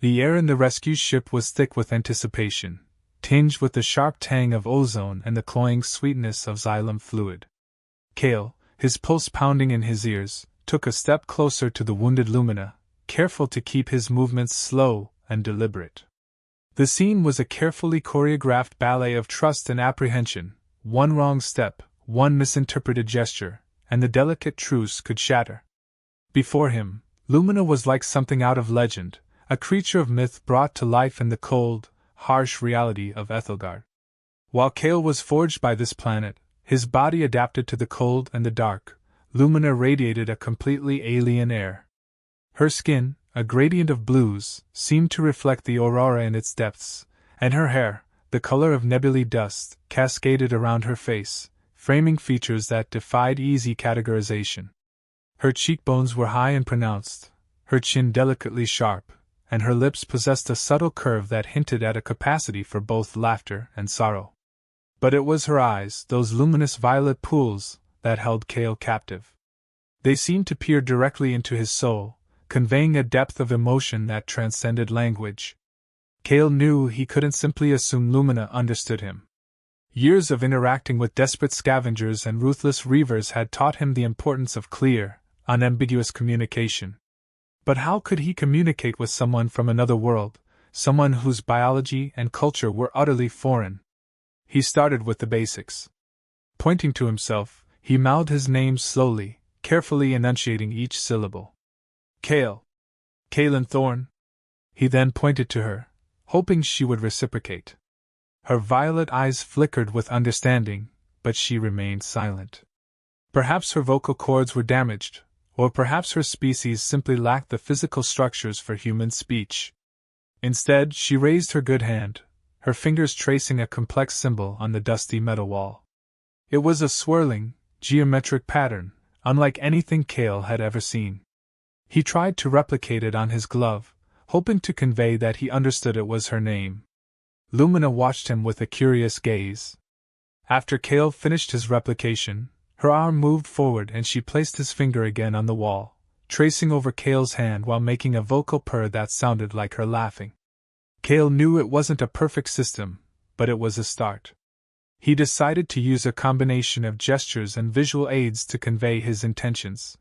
The air in the rescue ship was thick with anticipation, tinged with the sharp tang of ozone and the cloying sweetness of xylem fluid. Kael, his pulse pounding in his ears, took a step closer to the wounded Lumina, careful to keep his movements slow and deliberate. The scene was a carefully choreographed ballet of trust and apprehension. One wrong step, one misinterpreted gesture, and the delicate truce could shatter. Before him, Lumina was like something out of legend, a creature of myth brought to life in the cold, harsh reality of Aethelgard. While Kael was forged by this planet, his body adapted to the cold and the dark, Lumina radiated a completely alien air. Her skin, a gradient of blues, seemed to reflect the aurora in its depths, and her hair, the color of nebulae dust, cascaded around her face, framing features that defied easy categorization. Her cheekbones were high and pronounced, her chin delicately sharp, and her lips possessed a subtle curve that hinted at a capacity for both laughter and sorrow. But it was her eyes, those luminous violet pools, that held Kael captive. They seemed to peer directly into his soul, conveying a depth of emotion that transcended language. Kael knew he couldn't simply assume Lumina understood him. Years of interacting with desperate scavengers and ruthless Reavers had taught him the importance of clear, unambiguous communication. But how could he communicate with someone from another world, someone whose biology and culture were utterly foreign? He started with the basics. Pointing to himself, he mouthed his name slowly, carefully enunciating each syllable. Kael. Kaelin Thorn. He then pointed to her, hoping she would reciprocate. Her violet eyes flickered with understanding, but she remained silent. Perhaps her vocal cords were damaged, or perhaps her species simply lacked the physical structures for human speech. Instead, she raised her good hand, her fingers tracing a complex symbol on the dusty metal wall. It was a swirling, geometric pattern, unlike anything Kael had ever seen. He tried to replicate it on his glove, hoping to convey that he understood it was her name. Lumina watched him with a curious gaze. After Kael finished his replication, her arm moved forward and she placed his finger again on the wall, tracing over Kael's hand while making a vocal purr that sounded like her laughing. Kael knew it wasn't a perfect system, but it was a start. He decided to use a combination of gestures and visual aids to convey his intentions.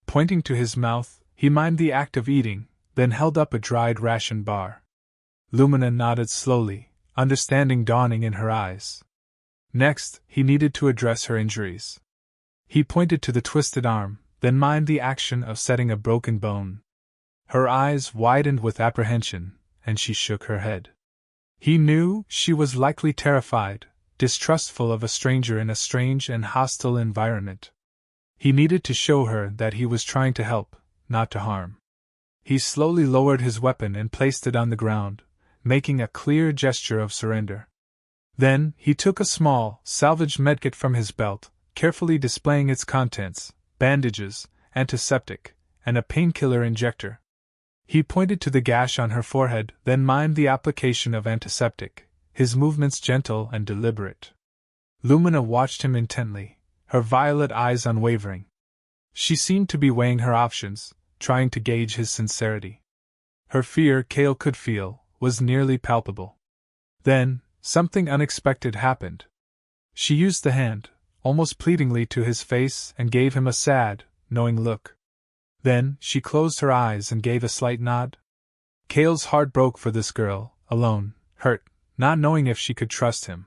Pointing to his mouth, he mimed the act of eating, then held up a dried ration bar. Lumina nodded slowly, understanding dawning in her eyes. Next, he needed to address her injuries. He pointed to the twisted arm, then mimed the action of setting a broken bone. Her eyes widened with apprehension, and she shook her head. He knew she was likely terrified, distrustful of a stranger in a strange and hostile environment. He needed to show her that he was trying to help, not to harm. He slowly lowered his weapon and placed it on the ground, making a clear gesture of surrender. Then, he took a small, salvaged medkit from his belt, carefully displaying its contents: bandages, antiseptic, and a painkiller injector. He pointed to the gash on her forehead, then mimed the application of antiseptic, his movements gentle and deliberate. Lumina watched him intently, her violet eyes unwavering. She seemed to be weighing her options, trying to gauge his sincerity. Her fear, Kael could feel, was nearly palpable. Then, something unexpected happened. She used the hand, almost pleadingly, to his face and gave him a sad, knowing look. Then, she closed her eyes and gave a slight nod. Kael's heart broke for this girl, alone, hurt, not knowing if she could trust him.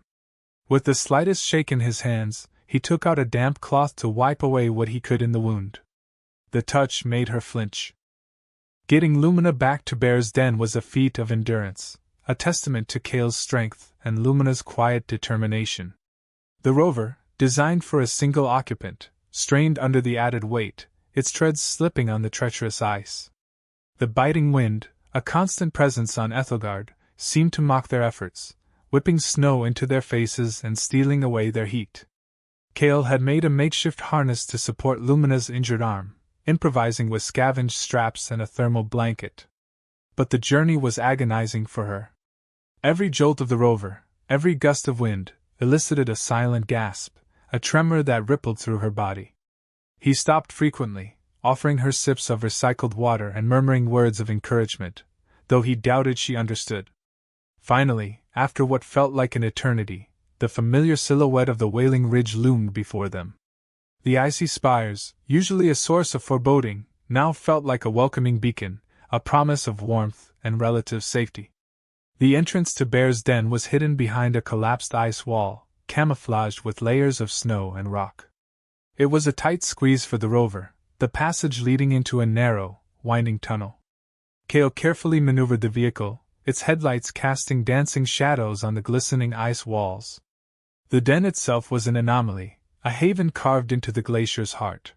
With the slightest shake in his hands, he took out a damp cloth to wipe away what he could in the wound. The touch made her flinch. Getting Lumina back to Bear's Den was a feat of endurance, a testament to Kael's strength and Lumina's quiet determination. The rover, designed for a single occupant, strained under the added weight, its treads slipping on the treacherous ice. The biting wind, a constant presence on Aethelgard, seemed to mock their efforts, whipping snow into their faces and stealing away their heat. Kael had made a makeshift harness to support Lumina's injured arm, improvising with scavenged straps and a thermal blanket. But the journey was agonizing for her. Every jolt of the rover, every gust of wind, elicited a silent gasp, a tremor that rippled through her body. He stopped frequently, offering her sips of recycled water and murmuring words of encouragement, though he doubted she understood. Finally, after what felt like an eternity, the familiar silhouette of the Wailing Ridge loomed before them. The icy spires, usually a source of foreboding, now felt like a welcoming beacon, a promise of warmth and relative safety. The entrance to Bear's Den was hidden behind a collapsed ice wall, camouflaged with layers of snow and rock. It was a tight squeeze for the rover, the passage leading into a narrow, winding tunnel. Kael carefully maneuvered the vehicle, its headlights casting dancing shadows on the glistening ice walls. The den itself was an anomaly, a haven carved into the glacier's heart.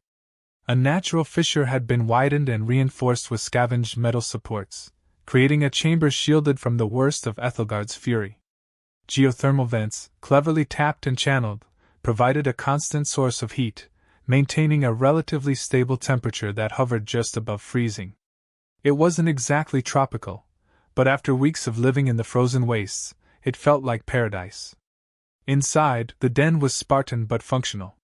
A natural fissure had been widened and reinforced with scavenged metal supports, creating a chamber shielded from the worst of Aethelgard's fury. Geothermal vents, cleverly tapped and channeled, provided a constant source of heat, maintaining a relatively stable temperature that hovered just above freezing. It wasn't exactly tropical, but after weeks of living in the frozen wastes, it felt like paradise. Inside, the den was Spartan but functional.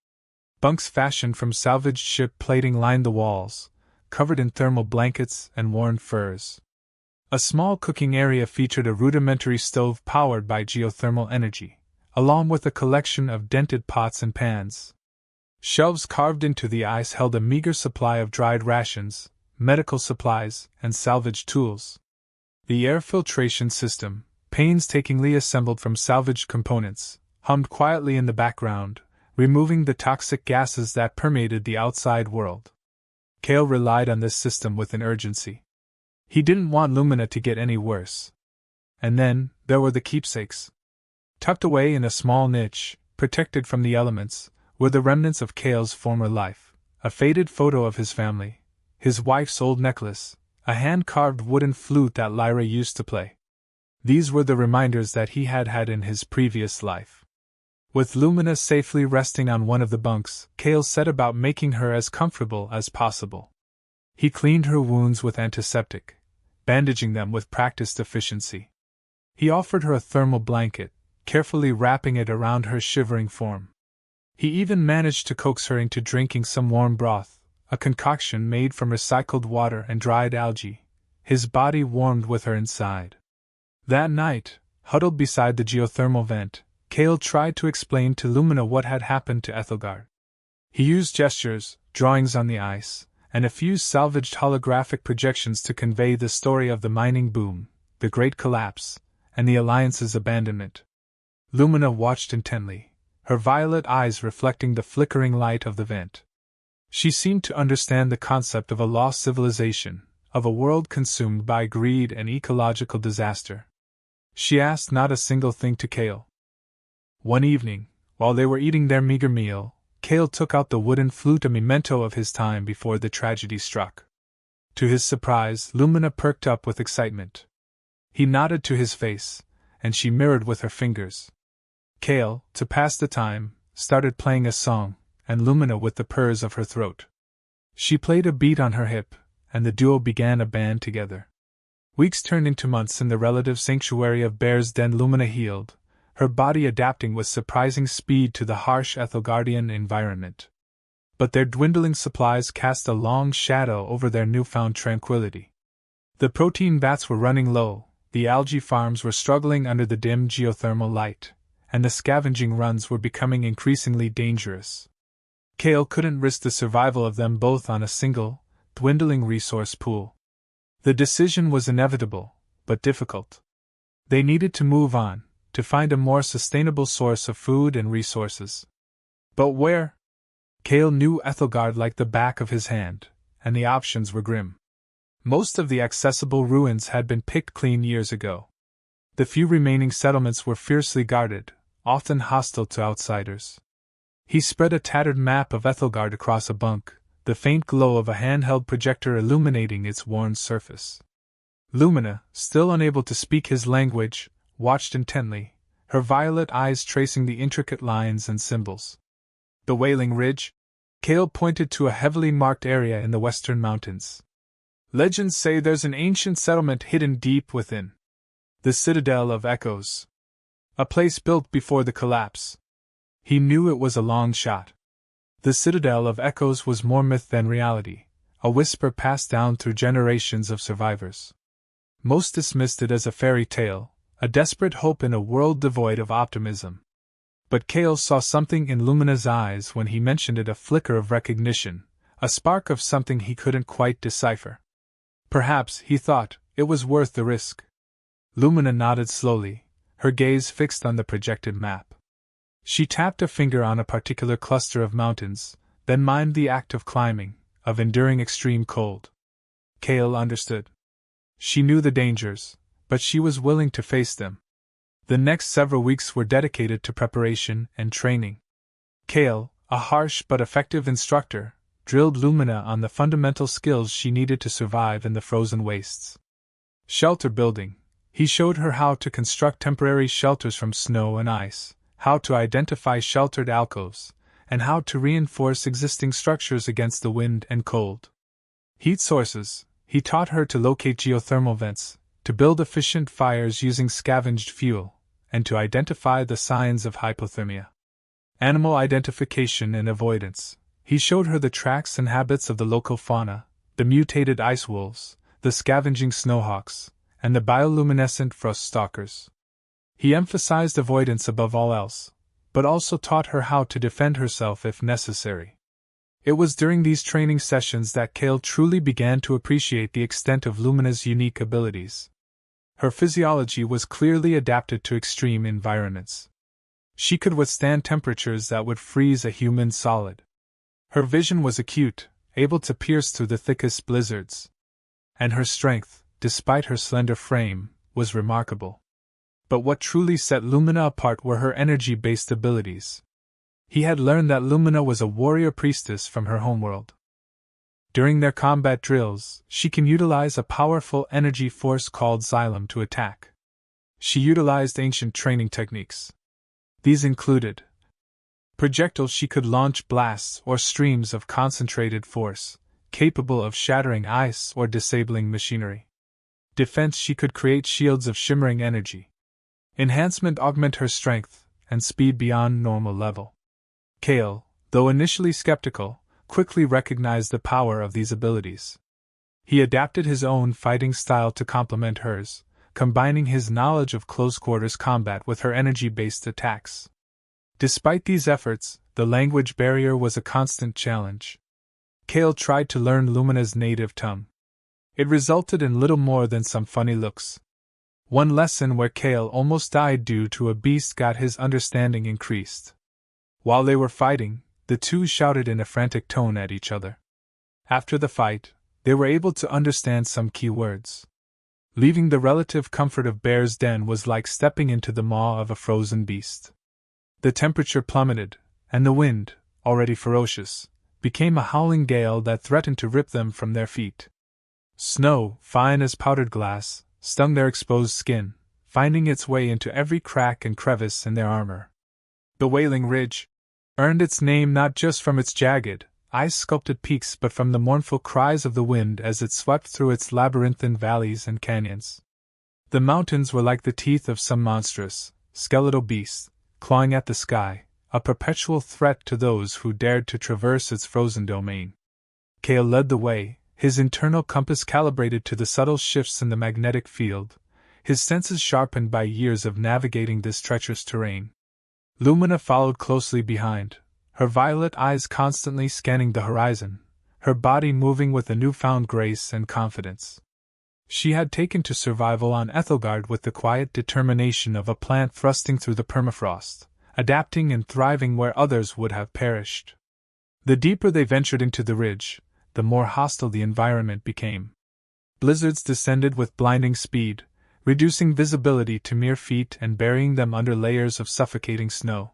Bunks fashioned from salvaged ship plating lined the walls, covered in thermal blankets and worn furs. A small cooking area featured a rudimentary stove powered by geothermal energy, along with a collection of dented pots and pans. Shelves carved into the ice held a meager supply of dried rations, medical supplies, and salvaged tools. The air filtration system, painstakingly assembled from salvaged components, hummed quietly in the background, removing the toxic gases that permeated the outside world. Kael relied on this system with an urgency. He didn't want Lumina to get any worse. And then, there were the keepsakes. Tucked away in a small niche, protected from the elements, were the remnants of Kael's former life, a faded photo of his family, his wife's old necklace, a hand-carved wooden flute that Lyra used to play. These were the reminders that he had had in his previous life. With Lumina safely resting on one of the bunks, Kael set about making her as comfortable as possible. He cleaned her wounds with antiseptic, bandaging them with practiced efficiency. He offered her a thermal blanket, carefully wrapping it around her shivering form. He even managed to coax her into drinking some warm broth, a concoction made from recycled water and dried algae. His body warmed with her inside. That night, huddled beside the geothermal vent, Kael tried to explain to Lumina what had happened to Aethelgard. He used gestures, drawings on the ice, and a few salvaged holographic projections to convey the story of the mining boom, the Great Collapse, and the Alliance's abandonment. Lumina watched intently, her violet eyes reflecting the flickering light of the vent. She seemed to understand the concept of a lost civilization, of a world consumed by greed and ecological disaster. She asked not a single thing to Kael. One evening, while they were eating their meager meal, Kael took out the wooden flute, a memento of his time before the tragedy struck. To his surprise, Lumina perked up with excitement. He nodded to his face, and she mirrored with her fingers. Kael, to pass the time, started playing a song, and Lumina with the purrs of her throat. She played a beat on her hip, and the duo began a band together. Weeks turned into months in the relative sanctuary of Bear's Den. Lumina healed, her body adapting with surprising speed to the harsh Aethelgardian environment. But their dwindling supplies cast a long shadow over their newfound tranquility. The protein vats were running low, the algae farms were struggling under the dim geothermal light, and the scavenging runs were becoming increasingly dangerous. Kael couldn't risk the survival of them both on a single, dwindling resource pool. The decision was inevitable, but difficult. They needed to move on, to find a more sustainable source of food and resources. But where? Kael knew Aethelgard like the back of his hand, and the options were grim. Most of the accessible ruins had been picked clean years ago. The few remaining settlements were fiercely guarded, often hostile to outsiders. He spread a tattered map of Aethelgard across a bunk, the faint glow of a handheld projector illuminating its worn surface. Lumina, still unable to speak his language, watched intently, her violet eyes tracing the intricate lines and symbols. The Wailing Ridge? Kael pointed to a heavily marked area in the western mountains. Legends say there's an ancient settlement hidden deep within. The Citadel of Echoes. A place built before the collapse. He knew it was a long shot. The Citadel of Echoes was more myth than reality, a whisper passed down through generations of survivors. Most dismissed it as a fairy tale, a desperate hope in a world devoid of optimism. But Kael saw something in Lumina's eyes when he mentioned it, a flicker of recognition, a spark of something he couldn't quite decipher. Perhaps, he thought, it was worth the risk. Lumina nodded slowly, her gaze fixed on the projected map. She tapped a finger on a particular cluster of mountains, then mimed the act of climbing, of enduring extreme cold. Kael understood. She knew the dangers, but she was willing to face them. The next several weeks were dedicated to preparation and training. Kael, a harsh but effective instructor, drilled Lumina on the fundamental skills she needed to survive in the frozen wastes. Shelter building. He showed her how to construct temporary shelters from snow and ice, how to identify sheltered alcoves, and how to reinforce existing structures against the wind and cold. Heat sources. He taught her to locate geothermal vents, to build efficient fires using scavenged fuel, and to identify the signs of hypothermia. Animal identification and avoidance. He showed her the tracks and habits of the local fauna, the mutated ice wolves, the scavenging snowhawks, and the bioluminescent frost stalkers. He emphasized avoidance above all else, but also taught her how to defend herself if necessary. It was during these training sessions that Kael truly began to appreciate the extent of Lumina's unique abilities. Her physiology was clearly adapted to extreme environments. She could withstand temperatures that would freeze a human solid. Her vision was acute, able to pierce through the thickest blizzards. And her strength, despite her slender frame, was remarkable. But what truly set Lumina apart were her energy-based abilities. He had learned that Lumina was a warrior priestess from her homeworld. During their combat drills, she can utilize a powerful energy force called xylem to attack. She utilized ancient training techniques. These included projectiles. She could launch blasts or streams of concentrated force, capable of shattering ice or disabling machinery. Defense. She could create shields of shimmering energy. Enhancement. Augment her strength and speed beyond normal level. Kael, though initially skeptical, quickly recognized the power of these abilities. He adapted his own fighting style to complement hers, combining his knowledge of close-quarters combat with her energy-based attacks. Despite these efforts, the language barrier was a constant challenge. Kael tried to learn Lumina's native tongue. It resulted in little more than some funny looks. One lesson where Kael almost died due to a beast got his understanding increased. While they were fighting, the two shouted in a frantic tone at each other. After the fight, they were able to understand some key words. Leaving the relative comfort of Bear's Den was like stepping into the maw of a frozen beast. The temperature plummeted, and the wind, already ferocious, became a howling gale that threatened to rip them from their feet. Snow, fine as powdered glass, stung their exposed skin, finding its way into every crack and crevice in their armor. The Wailing Ridge earned its name not just from its jagged, ice-sculpted peaks but from the mournful cries of the wind as it swept through its labyrinthine valleys and canyons. The mountains were like the teeth of some monstrous, skeletal beast, clawing at the sky, a perpetual threat to those who dared to traverse its frozen domain. Kael led the way, his internal compass calibrated to the subtle shifts in the magnetic field, his senses sharpened by years of navigating this treacherous terrain. Lumina followed closely behind, her violet eyes constantly scanning the horizon, her body moving with a newfound grace and confidence. She had taken to survival on Aethelgard with the quiet determination of a plant thrusting through the permafrost, adapting and thriving where others would have perished. The deeper they ventured into the ridge, the more hostile the environment became. Blizzards descended with blinding speed, reducing visibility to mere feet and burying them under layers of suffocating snow.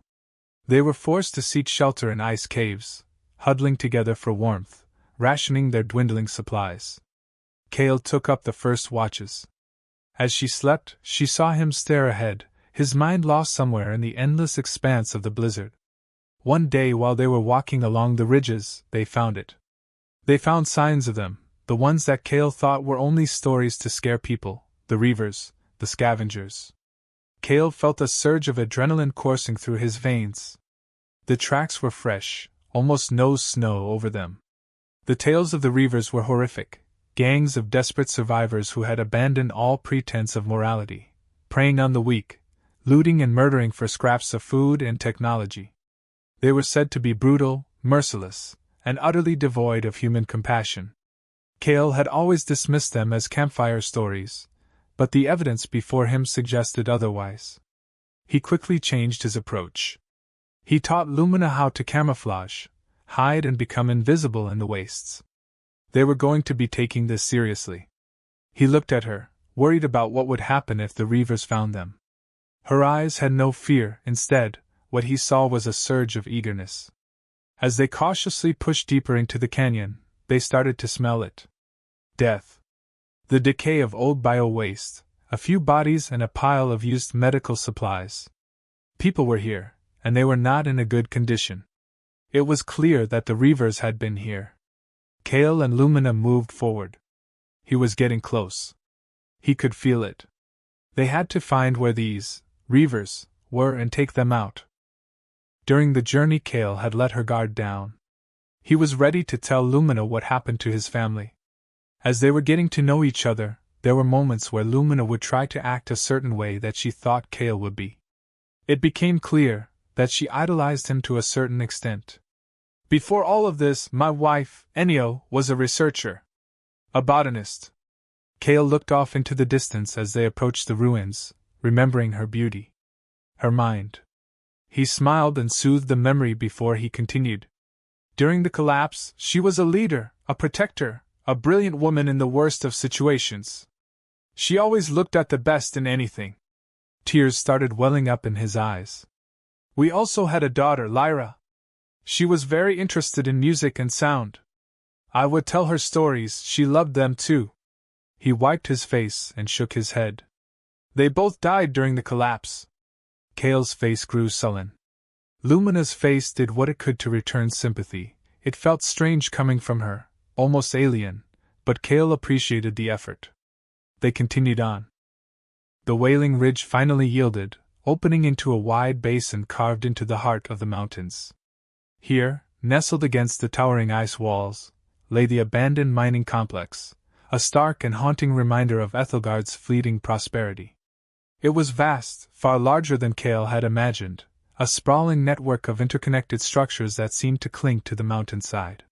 They were forced to seek shelter in ice caves, huddling together for warmth, rationing their dwindling supplies. Kael took up the first watches. As she slept, she saw him stare ahead, his mind lost somewhere in the endless expanse of the blizzard. One day while they were walking along the ridges, they found it. They found signs of them, the ones that Kael thought were only stories to scare people, the Reavers, the scavengers. Kael felt a surge of adrenaline coursing through his veins. The tracks were fresh, almost no snow over them. The tales of the Reavers were horrific, gangs of desperate survivors who had abandoned all pretense of morality, preying on the weak, looting and murdering for scraps of food and technology. They were said to be brutal, merciless, and utterly devoid of human compassion. Kael had always dismissed them as campfire stories, but the evidence before him suggested otherwise. He quickly changed his approach. He taught Lumina how to camouflage, hide and become invisible in the wastes. They were going to be taking this seriously. He looked at her, worried about what would happen if the Reavers found them. Her eyes had no fear, instead, what he saw was a surge of eagerness. As they cautiously pushed deeper into the canyon, they started to smell it. Death. The decay of old bio-waste, a few bodies and a pile of used medical supplies. People were here, and they were not in a good condition. It was clear that the Reavers had been here. Kael and Lumina moved forward. He was getting close. He could feel it. They had to find where these Reavers were and take them out. During the journey, Kael had let her guard down. He was ready to tell Lumina what happened to his family. As they were getting to know each other, there were moments where Lumina would try to act a certain way that she thought Kael would be. It became clear that she idolized him to a certain extent. Before all of this, my wife, Enio, was a researcher. A botanist. Kael looked off into the distance as they approached the ruins, remembering her beauty. Her mind. He smiled and soothed the memory before he continued. During the collapse, she was a leader, a protector, a brilliant woman in the worst of situations. She always looked at the best in anything. Tears started welling up in his eyes. We also had a daughter, Lyra. She was very interested in music and sound. I would tell her stories, she loved them too. He wiped his face and shook his head. They both died during the collapse. Kael's face grew sullen. Lumina's face did what it could to return sympathy. It felt strange coming from her, almost alien, but Kael appreciated the effort. They continued on. The Wailing Ridge finally yielded, opening into a wide basin carved into the heart of the mountains. Here, nestled against the towering ice walls, lay the abandoned mining complex, a stark and haunting reminder of Aethelgard's fleeting prosperity. It was vast, far larger than Kael had imagined, a sprawling network of interconnected structures that seemed to cling to the mountainside.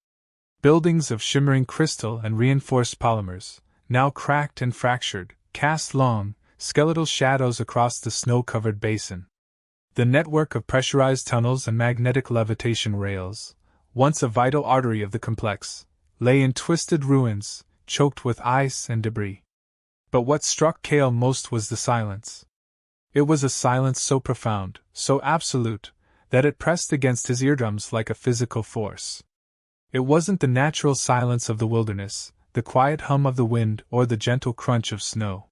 Buildings of shimmering crystal and reinforced polymers, now cracked and fractured, cast long, skeletal shadows across the snow-covered basin. The network of pressurized tunnels and magnetic levitation rails, once a vital artery of the complex, lay in twisted ruins, choked with ice and debris. But what struck Kael most was the silence. It was a silence so profound, so absolute, that it pressed against his eardrums like a physical force. It wasn't the natural silence of the wilderness, the quiet hum of the wind or the gentle crunch of snow.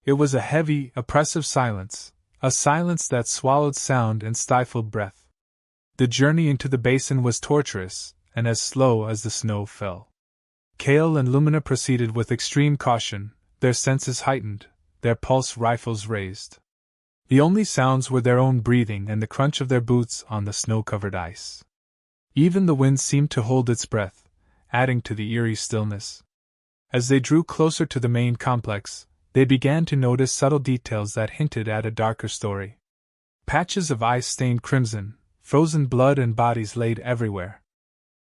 It was a heavy, oppressive silence, a silence that swallowed sound and stifled breath. The journey into the basin was torturous, and as slow as the snow fell. Kael and Lumina proceeded with extreme caution, their senses heightened, their pulse rifles raised. The only sounds were their own breathing and the crunch of their boots on the snow-covered ice. Even the wind seemed to hold its breath, adding to the eerie stillness. As they drew closer to the main complex, they began to notice subtle details that hinted at a darker story. Patches of ice stained crimson, frozen blood and bodies laid everywhere.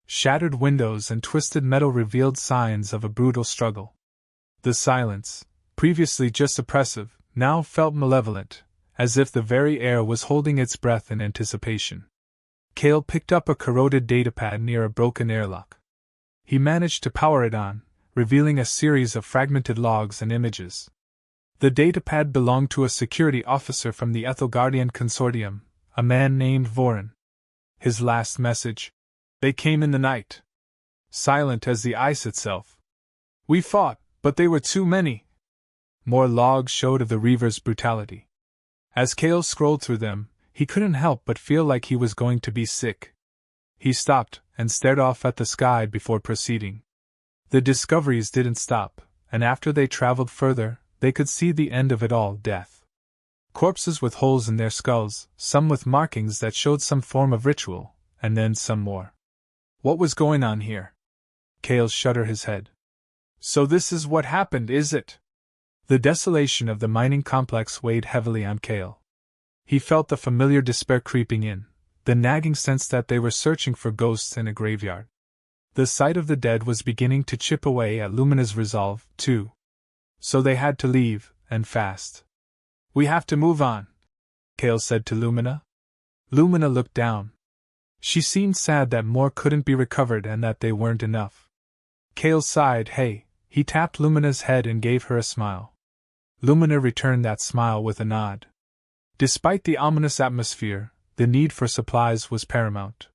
Shattered windows and twisted metal revealed signs of a brutal struggle. The silence, previously just oppressive, now felt malevolent, as if the very air was holding its breath in anticipation. Kael picked up a corroded datapad near a broken airlock. He managed to power it on, revealing a series of fragmented logs and images. The datapad belonged to a security officer from the Aethelgardian Consortium, a man named Vorin. His last message: "They came in the night. Silent as the ice itself. We fought, but they were too many." More logs showed of the Reavers' brutality. As Kael scrolled through them, he couldn't help but feel like he was going to be sick. He stopped and stared off at the sky before proceeding. The discoveries didn't stop, and after they traveled further, they could see the end of it all: death. Corpses with holes in their skulls, some with markings that showed some form of ritual, and then some more. What was going on here? Kael shuddered his head. So this is what happened, is it? The desolation of the mining complex weighed heavily on Kael. He felt the familiar despair creeping in, the nagging sense that they were searching for ghosts in a graveyard. The sight of the dead was beginning to chip away at Lumina's resolve, too. So they had to leave, and fast. We have to move on, Kael said to Lumina. Lumina looked down. She seemed sad that more couldn't be recovered and that they weren't enough. Kael sighed. Hey, he tapped Lumina's head and gave her a smile. Lumina returned that smile with a nod. Despite the ominous atmosphere, the need for supplies was paramount.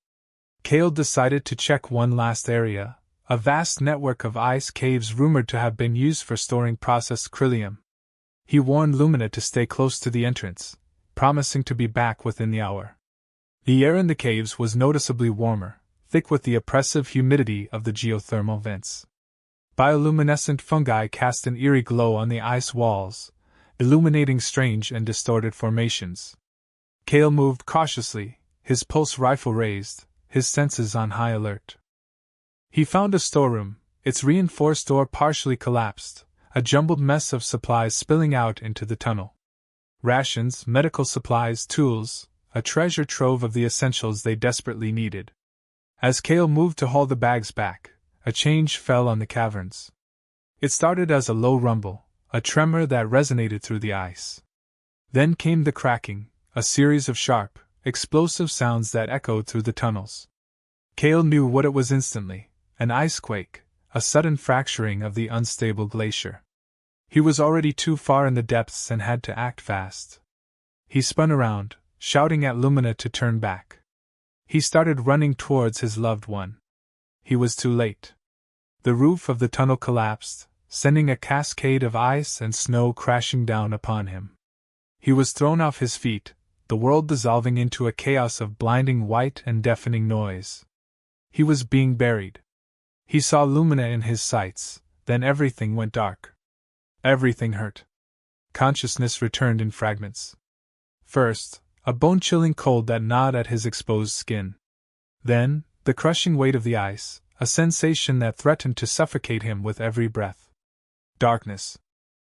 Kael decided to check one last area, a vast network of ice caves rumored to have been used for storing processed Krillium. He warned Lumina to stay close to the entrance, promising to be back within the hour. The air in the caves was noticeably warmer, thick with the oppressive humidity of the geothermal vents. Bioluminescent fungi cast an eerie glow on the ice walls, illuminating strange and distorted formations. Kael moved cautiously, his pulse rifle raised, his senses on high alert. He found a storeroom, its reinforced door partially collapsed, a jumbled mess of supplies spilling out into the tunnel. Rations, medical supplies, tools, a treasure trove of the essentials they desperately needed. As Kael moved to haul the bags back, a change fell on the caverns. It started as a low rumble, a tremor that resonated through the ice. Then came the cracking, a series of sharp, explosive sounds that echoed through the tunnels. Kael knew what it was instantly, an ice-quake, a sudden fracturing of the unstable glacier. He was already too far in the depths and had to act fast. He spun around, shouting at Lumina to turn back. He started running towards his loved one. He was too late. The roof of the tunnel collapsed, sending a cascade of ice and snow crashing down upon him. He was thrown off his feet, the world dissolving into a chaos of blinding white and deafening noise. He was being buried. He saw Lumina in his sights, then everything went dark. Everything hurt. Consciousness returned in fragments. First, a bone-chilling cold that gnawed at his exposed skin. Then, the crushing weight of the ice, a sensation that threatened to suffocate him with every breath. Darkness.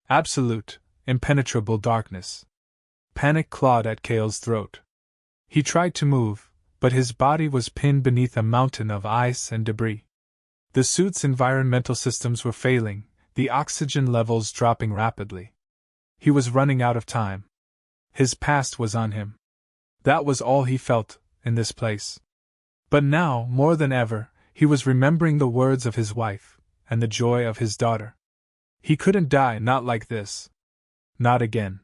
Absolute, impenetrable darkness. Panic clawed at Kael's throat. He tried to move, but his body was pinned beneath a mountain of ice and debris. The suit's environmental systems were failing, the oxygen levels dropping rapidly. He was running out of time. His past was on him. That was all he felt, in this place. But now, more than ever, he was remembering the words of his wife, and the joy of his daughter. He couldn't die, not like this. Not again.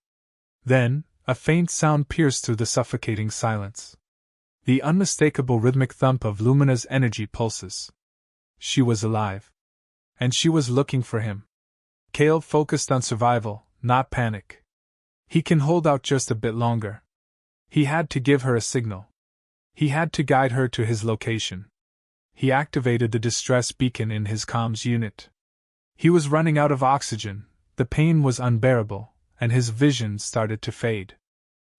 Then, a faint sound pierced through the suffocating silence. The unmistakable rhythmic thump of Lumina's energy pulses. She was alive. And she was looking for him. Kael focused on survival, not panic. He can hold out just a bit longer. He had to give her a signal. He had to guide her to his location. He activated the distress beacon in his comms unit. He was running out of oxygen, the pain was unbearable, and his vision started to fade.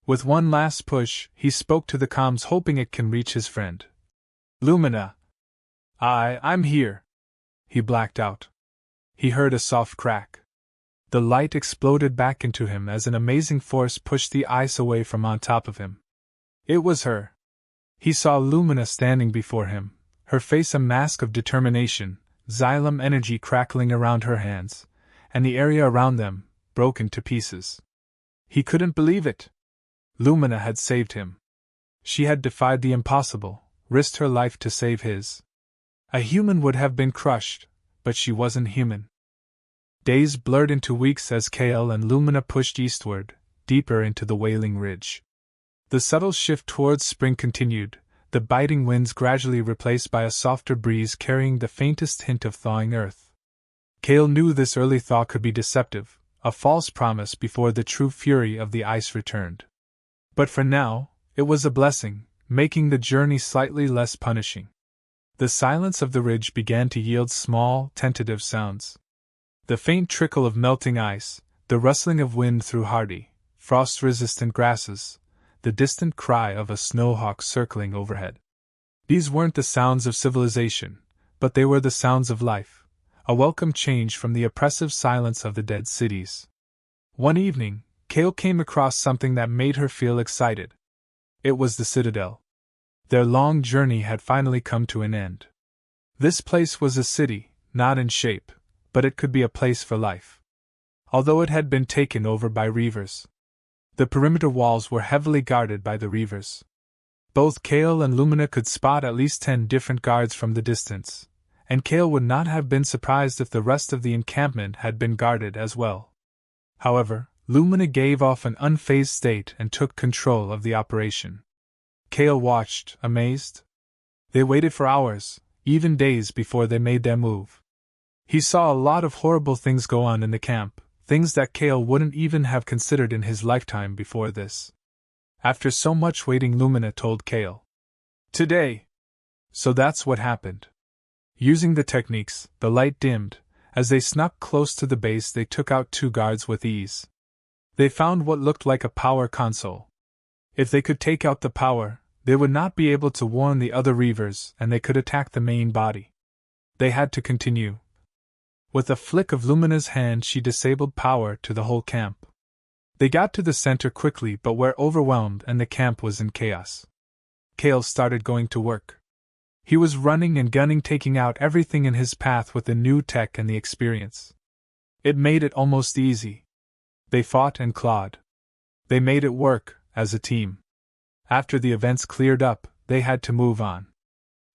With one last push, he spoke to the comms hoping it can reach his friend. Lumina. I'm here. He blacked out. He heard a soft crack. The light exploded back into him as an amazing force pushed the ice away from on top of him. It was her. He saw Lumina standing before him, her face a mask of determination, xylem energy crackling around her hands, and the area around them, broken to pieces. He couldn't believe it. Lumina had saved him. She had defied the impossible, risked her life to save his. A human would have been crushed, but she wasn't human. Days blurred into weeks as Kael and Lumina pushed eastward, deeper into the Wailing Ridge. The subtle shift towards spring continued, the biting winds gradually replaced by a softer breeze carrying the faintest hint of thawing earth. Kael knew this early thaw could be deceptive, a false promise before the true fury of the ice returned. But for now, it was a blessing, making the journey slightly less punishing. The silence of the ridge began to yield small, tentative sounds. The faint trickle of melting ice, the rustling of wind through hardy, frost-resistant grasses, the distant cry of a snowhawk circling overhead. These weren't the sounds of civilization, but they were the sounds of life, a welcome change from the oppressive silence of the dead cities. One evening, Kael came across something that made her feel excited. It was the Citadel. Their long journey had finally come to an end. This place was a city, not in shape, but it could be a place for life. Although it had been taken over by Reavers. The perimeter walls were heavily guarded by the Reavers. Both Kael and Lumina could spot at least 10 different guards from the distance, and Kael would not have been surprised if the rest of the encampment had been guarded as well. However, Lumina gave off an unfazed state and took control of the operation. Kael watched, amazed. They waited for hours, even days before they made their move. He saw a lot of horrible things go on in the camp, things that Kael wouldn't even have considered in his lifetime before this. After so much waiting, Lumina told Kael. Today. So that's what happened. Using the techniques, the light dimmed. As they snuck close to the base, they took out 2 guards with ease. They found what looked like a power console. If they could take out the power, they would not be able to warn the other Reavers and they could attack the main body. They had to continue. With a flick of Lumina's hand, she disabled power to the whole camp. They got to the center quickly but were overwhelmed and the camp was in chaos. Kael started going to work. He was running and gunning, taking out everything in his path with the new tech and the experience. It made it almost easy. They fought and clawed. They made it work, as a team. After the events cleared up, they had to move on.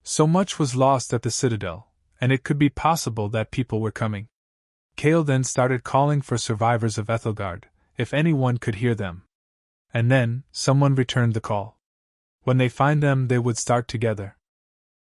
So much was lost at the Citadel, and it could be possible that people were coming. Kael then started calling for survivors of Aethelgard, if anyone could hear them. And then, someone returned the call. When they find them, they would start together.